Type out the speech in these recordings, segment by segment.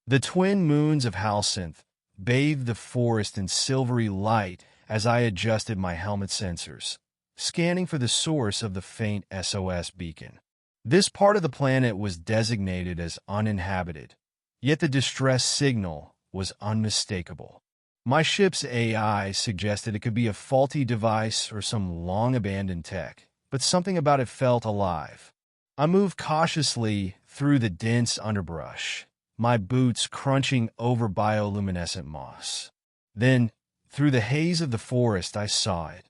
The twin moons of Halcynth bathed the forest in silvery light as I adjusted my helmet sensors, scanning for the source of the faint SOS beacon. This part of the planet was designated as uninhabited, yet the distress signal was unmistakable. My ship's AI suggested it could be a faulty device or some long-abandoned tech, but something about it felt alive. I moved cautiously through the dense underbrush, my boots crunching over bioluminescent moss. Then, through the haze of the forest, I saw it,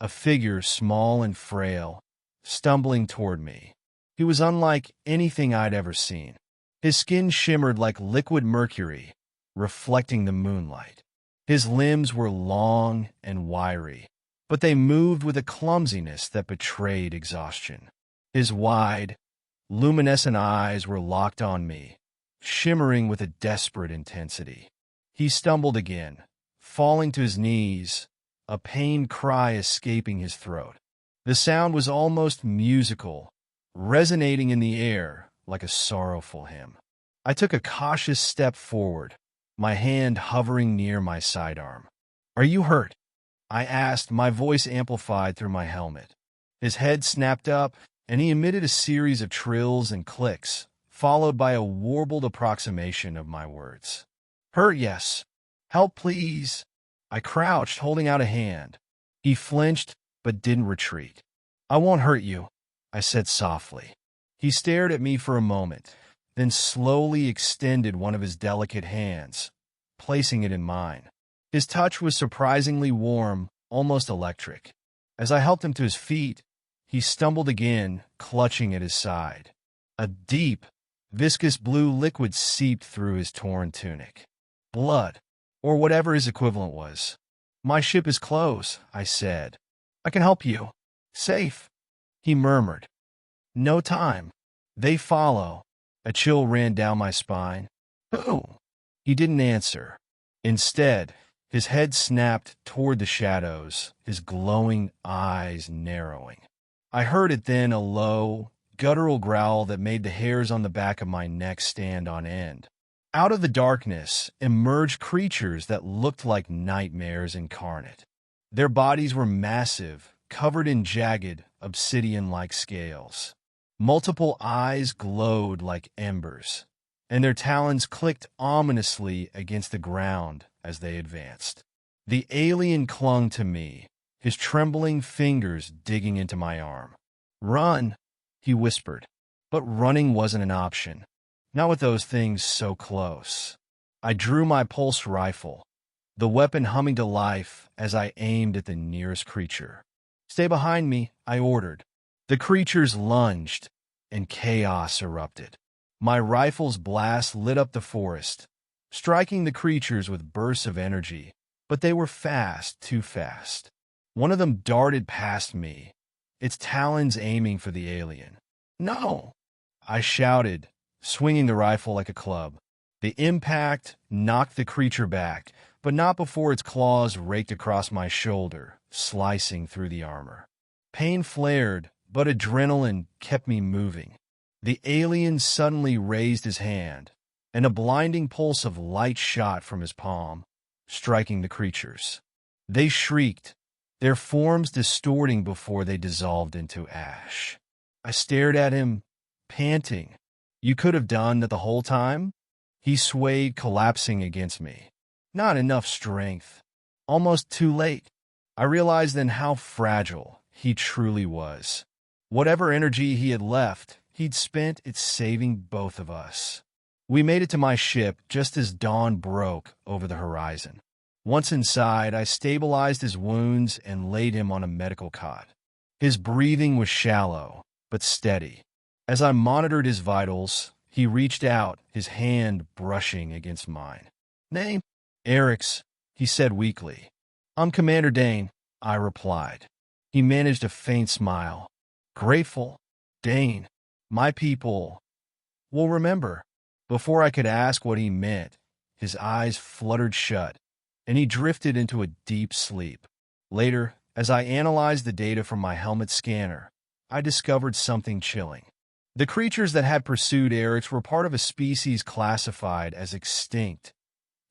a figure small and frail, stumbling toward me. He was unlike anything I'd ever seen. His skin shimmered like liquid mercury, reflecting the moonlight. His limbs were long and wiry, but they moved with a clumsiness that betrayed exhaustion. His wide, luminescent eyes were locked on me, shimmering with a desperate intensity. He stumbled again, falling to his knees, a pained cry escaping his throat. The sound was almost musical, resonating in the air like a sorrowful hymn. I took a cautious step forward, my hand hovering near my sidearm. "Are you hurt?" I asked, my voice amplified through my helmet. His head snapped up, and he emitted a series of trills and clicks, followed by a warbled approximation of my words. "Hurt, yes. Help, please." I crouched, holding out a hand. He flinched, but didn't retreat. "I won't hurt you," I said softly. He stared at me for a moment, then slowly extended one of his delicate hands, placing it in mine. His touch was surprisingly warm, almost electric. As I helped him to his feet, he stumbled again, clutching at his side. A deep, viscous blue liquid seeped through his torn tunic. Blood, or whatever his equivalent was. "My ship is close," I said. "I can help you." "Safe," he murmured. "No time. They follow." A chill ran down my spine. "Who?" He didn't answer. Instead, his head snapped toward the shadows, his glowing eyes narrowing. I heard it then, a low, guttural growl that made the hairs on the back of my neck stand on end. Out of the darkness emerged creatures that looked like nightmares incarnate. Their bodies were massive, covered in jagged, obsidian-like scales. Multiple eyes glowed like embers, and their talons clicked ominously against the ground as they advanced. The alien clung to me, his trembling fingers digging into my arm. "Run," he whispered. But running wasn't an option, not with those things so close. I drew my pulse rifle, the weapon humming to life as I aimed at the nearest creature. "Stay behind me," I ordered. The creatures lunged, and chaos erupted. My rifle's blast lit up the forest, striking the creatures with bursts of energy, but they were fast, too fast. One of them darted past me, its talons aiming for the alien. "No!" I shouted, swinging the rifle like a club. The impact knocked the creature back, but not before its claws raked across my shoulder, slicing through the armor. Pain flared, but adrenaline kept me moving. The alien suddenly raised his hand, and a blinding pulse of light shot from his palm, striking the creatures. They shrieked, their forms distorting before they dissolved into ash. I stared at him, panting. "You could have done that the whole time?" He swayed, collapsing against me. "Not enough strength. Almost too late." I realized then how fragile he truly was. Whatever energy he had left, he'd spent it saving both of us. We made it to my ship just as dawn broke over the horizon. Once inside, I stabilized his wounds and laid him on a medical cot. His breathing was shallow, but steady. As I monitored his vitals, he reached out, his hand brushing against mine. "Name?" "Eryx," he said weakly. "I'm Commander Dane," I replied. He managed a faint smile. "Grateful. Dane, my people will remember." Before I could ask what he meant, his eyes fluttered shut, and he drifted into a deep sleep. Later, as I analyzed the data from my helmet scanner, I discovered something chilling. The creatures that had pursued Eryx were part of a species classified as extinct,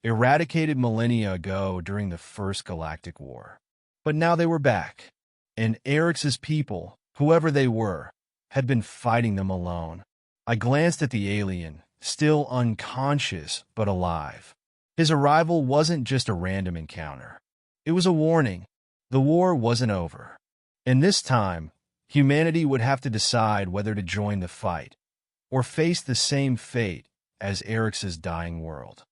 eradicated millennia ago during the First Galactic War. But now they were back, and Eryx's people, whoever they were, had been fighting them alone. I glanced at the alien, still unconscious but alive. His arrival wasn't just a random encounter. It was a warning. The war wasn't over. And this time, humanity would have to decide whether to join the fight or face the same fate as Eryx's dying world.